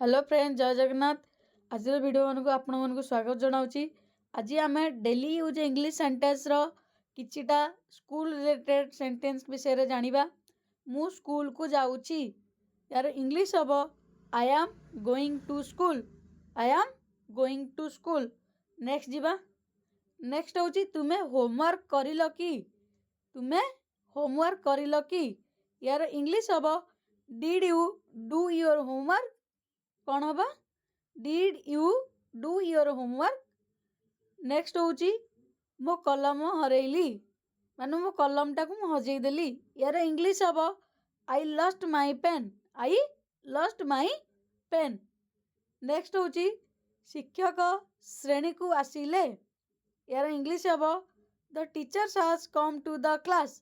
Hello friend जय जगन्नाथ। आज video मानक आपण स्वागत जनाऊँगी। आज आम डेली यूज इंग्लिश सेंटेंस रो किछिटा स्कूल रिलेटेड सेंटेंस विषय जानिबा। मु स्कूल को जाऊँची यार इंग्लिश हम I am going to school. I am going to school. Next जीवा। नेक्स्ट होची तुमे होमवर्क करिलो कि। तुमे होमवर्क करिलो कि यार इंग्लिश हम did you do your homework. कौन हम did you do your homework. Next होची मो कलम हरैली माने मो कलम टाकू हजेदेली यार इंग्लिश हम I lost my pen. I lost my pen. Next होची शिक्षक श्रेणी को आसिले यार इंग्लिश हम the teachers has come to the class.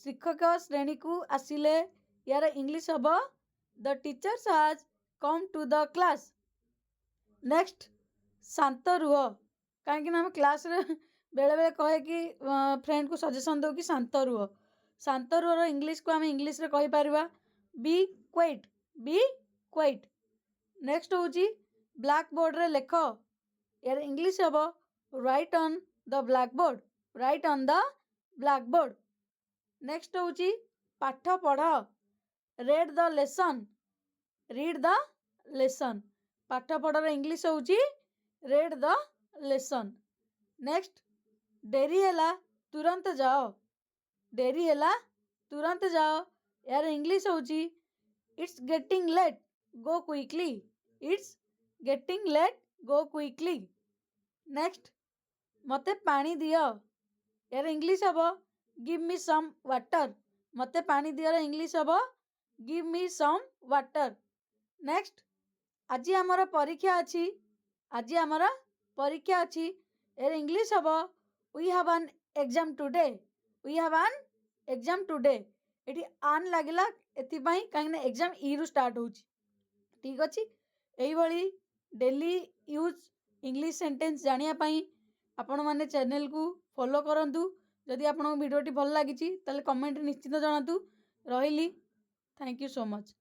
शिक्षक श्रेणी को आसिले यार इंग्लिश हम the teachers has come to the class. Next शांत रुह कहीं आम क्लास रे बेले बेले कहे कि फ्रेंड को सजेशन दो कि शांत रुह। शांत रुह इंग्लिश को आम इंग्लिश रे कहि परिबा be quiet. Be quiet. Next होची ब्लैक बोर्ड रे लेख यार इंग्लिश हम write on the blackboard. Write on the blackboard. Next होची पाठ पढ़ read the lesson. Read the lesson. पाठ पढ़ार इंग्लिश होची रेड द लेसन। नेक्स्ट डेरी हैला तुरंत जाओ। डेरी हैला तुरंत जाओ यार इंग्लिश होची it's getting let go quickly. It's getting let go quickly. Next मते पानी दियो यार इंग्लिश हम गिव मी सम वाटर। मते पानी दियो इंग्लिश हम give me some water. Next आज आमर परीक्षा अच्छी। आज आमर परीक्षा अच्छी यार इंग्लिश हम we have an exam today. We have an exam today. ये आन लगे एपाई कहीं एग्जाम ई रु स्टार्ट हो। ठीक अच्छे यही डेली यूज इंग्लिश सेंटेंस जानापी आपण मैंने चैनल को फॉलो करूँ। जदि आपको वीडियोटी भल लगी कमेंट निश्चित जनातु। रही थैंक यू सो मच।